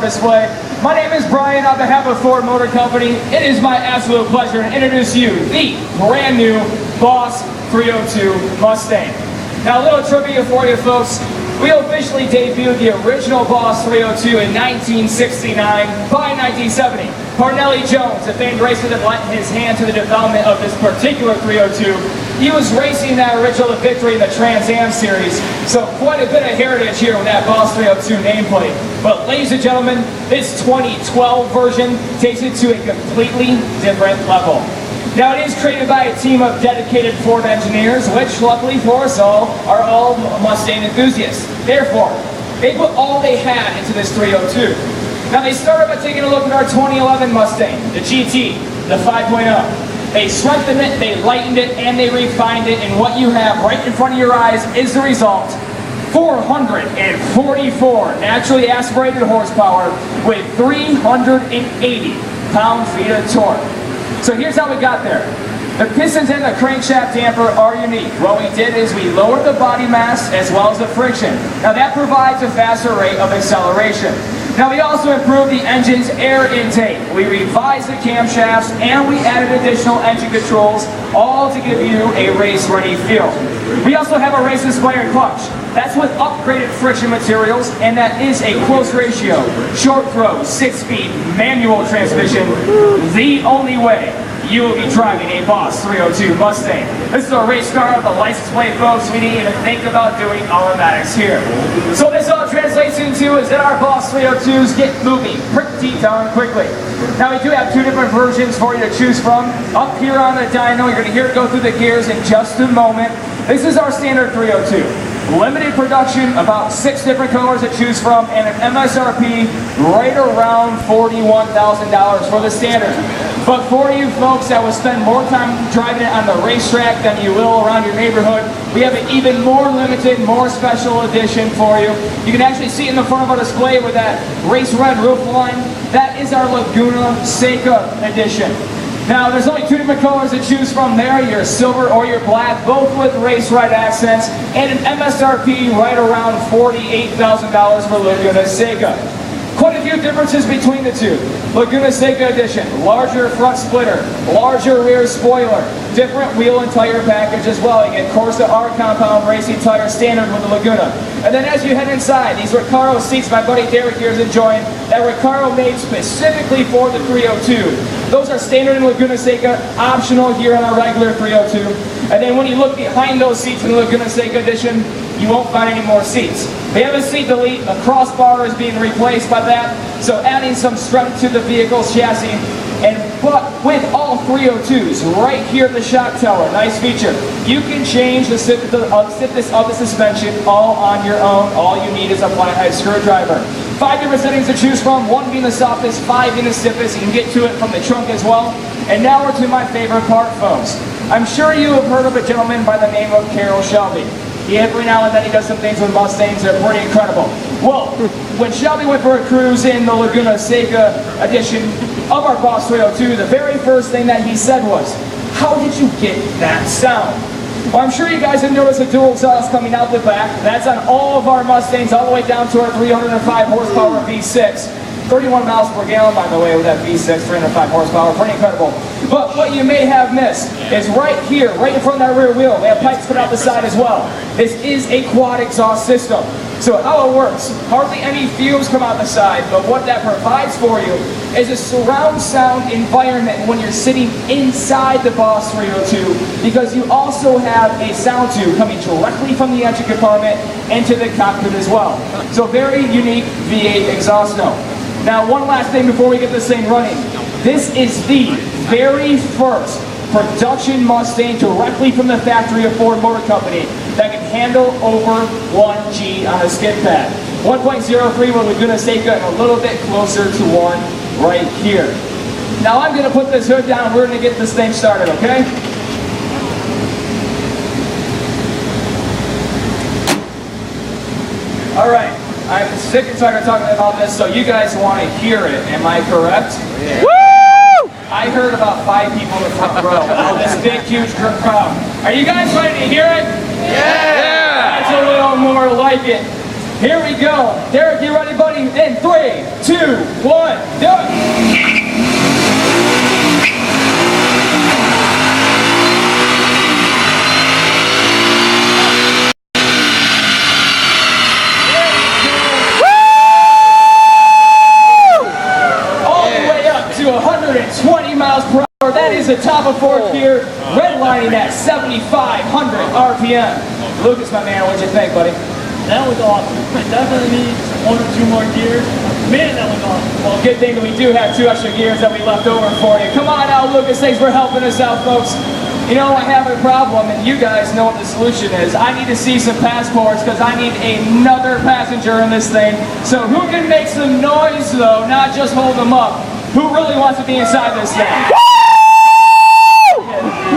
display. My name is Brian on behalf of Ford Motor Company. It is my absolute pleasure to introduce you the brand new Boss 302 Mustang. Now a little trivia for you folks. We officially debuted the original Boss 302 in 1969. By 1970, Parnelli Jones, a famed racer that lent his hand to the development of this particular 302, he was racing that original victory in the Trans Am series, so quite a bit of heritage here with that Boss 302 nameplate. But ladies and gentlemen, this 2012 version takes it to a completely different level. Now it is created by a team of dedicated Ford engineers, which luckily for us all, are all Mustang enthusiasts. Therefore, they put all they had into this 302. Now they started by taking a look at our 2011 Mustang, the GT, the 5.0. They strengthened it, they lightened it, and they refined it, and what you have right in front of your eyes is the result. 444 naturally aspirated horsepower with 380 pound-feet of torque. So here's how we got there. The pistons and the crankshaft damper are unique. What we did is we lowered the body mass as well as the friction. Now that provides a faster rate of acceleration. Now we also improved the engine's air intake. We revised the camshafts and we added additional engine controls, all to give you a race-ready feel. We also have a race-inspired clutch. That's with upgraded friction materials, and that is a close ratio, short throw, 6-speed manual transmission, the only way you will be driving a Boss 302 Mustang. This is a race car with a license plate, folks. We didn't even think about doing automatics here. So this all translates into is that our Boss 302s get moving pretty darn quickly. Now we do have two different versions for you to choose from. Up here on the dyno, you're going to hear it go through the gears in just a moment. This is our standard 302. Limited production, about 6 different colors to choose from, and an MSRP right around $41,000 for the standard. But for you folks that will spend more time driving it on the racetrack than you will around your neighborhood, we have an even more limited, more special edition for you. You can actually see it in the front of our display with that race red roof line. That is our Laguna Seca edition. Now, there's only 2 different colors to choose from there, your silver or your black, both with race red accents, and an MSRP right around $48,000 for Laguna Seca. Quite a few differences between the two. Laguna Seca edition, larger front splitter, larger rear spoiler, different wheel and tire package as well. You get Corsa R compound racing tire standard with the Laguna. And then as you head inside, these Recaro seats my buddy Derek here is enjoying, that Recaro made specifically for the 302. Those are standard in Laguna Seca, optional here on our regular 302. And then when you look behind those seats in the Laguna Seca edition, you won't find any more seats. We have a seat delete, a crossbar is being replaced by that, so adding some strength to the vehicle's chassis. But with all 302s, right here at the shock tower, nice feature, you can change the stiffness of the suspension all on your own. All you need is a flathead screwdriver. 5 different settings to choose from, 1 being the softest, 5 being the stiffest. You can get to it from the trunk as well. And now we're to my favorite part, folks. I'm sure you have heard of a gentleman by the name of Carroll Shelby. Every now and then he does some things with Mustangs that are pretty incredible. Well, when Shelby went for a cruise in the Laguna Seca edition of our Boss 302, the very first thing that he said was, "How did you get that sound?" Well, I'm sure you guys have noticed a dual exhaust coming out the back. That's on all of our Mustangs, all the way down to our 305 horsepower V6. 31 miles per gallon, by the way, with that V6, 305 horsepower, pretty incredible. But what you may have missed is right here, right in front of that rear wheel, we have pipes put out the side as well. This is a quad exhaust system. So how it works, hardly any fumes come out the side, but what that provides for you is a surround sound environment when you're sitting inside the Boss 302, because you also have a sound tube coming directly from the engine compartment into the cockpit as well. So very unique V8 exhaust note. Now, one last thing before we get this thing running. This is the very first production Mustang directly from the factory of Ford Motor Company that can handle over 1G on a skid pad. 1.03 with Laguna Seca and a little bit closer to 1 right here. Now I'm going to put this hood down. We're going to get this thing started, okay? All right. I'm sick and tired of talking about this, so you guys want to hear it. Am I correct? Yeah. Woo! I heard about 5 people in the front row. Oh, this big, huge crowd. Are you guys ready to hear it? Yeah! That's a little more like it. Here we go. Derek, you ready, buddy? In 3, 2, 1, do it. All the way up to 120 miles per hour. That is the top of fourth gear, redlining at 7,500 RPM. Lucas, my man, what'd you think, buddy? That was awesome. Definitely needs 1 or 2 more gears. Man, that was awesome. Well, good thing that we do have 2 extra gears that we left over for you. Come on out, Lucas. Thanks for helping us out, folks. You know, I have a problem, and you guys know what the solution is. I need to see some passports because I need another passenger in this thing. So who can make some noise, though, not just hold them up? Who really wants to be inside this thing?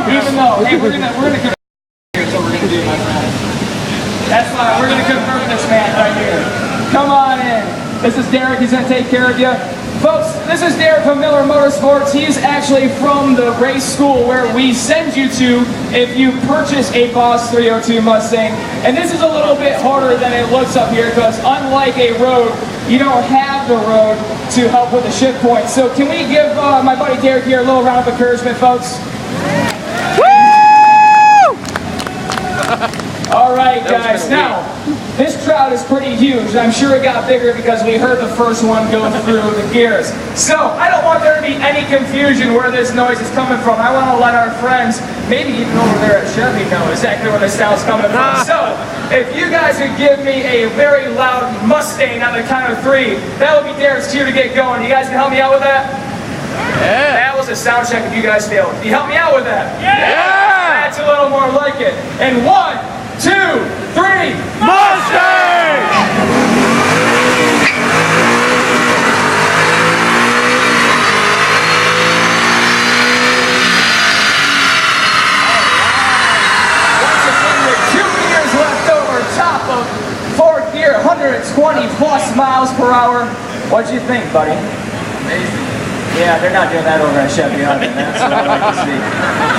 Even though, hey, we're gonna confirm. Here's what we're gonna do, my friend. That's fine. We're gonna confirm this man right here. Come on in. This is Derek. He's gonna take care of you, folks. This is Derek from Miller Motorsports. He's actually from the race school where we send you to if you purchase a Boss 302 Mustang. And this is a little bit harder than it looks up here because unlike a road, you don't have the road to help with the shift point. So can we give my buddy Derek here a little round of encouragement, folks? All right, guys. Now, this crowd is pretty huge. I'm sure it got bigger because we heard the first one go through the gears. So I don't want there to be any confusion where this noise is coming from. I want to let our friends, maybe even over there at Chevy, know exactly where the sound's coming from. So if you guys could give me a very loud Mustang on the count of 3, that would be Derek's cue to get going. You guys can help me out with that? Yeah. That was a sound check if you guys failed. Can you help me out with that? Yeah. That's a little more like it. And 1, 2, 3, Mustang! Once again, with 2 gears left over, top of fourth gear, 120 plus miles per hour. What'd you think, buddy? Amazing. Yeah, they're not doing that over at Chevy, are they? That's what I like to see.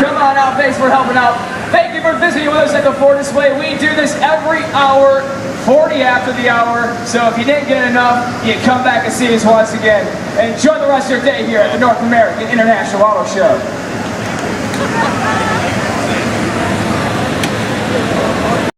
Come on out, thanks for helping out. Thank you for visiting with us at the Ford Display. We do this every hour, 40 after the hour. So if you didn't get enough, you come back and see us once again. Enjoy the rest of your day here at the North American International Auto Show.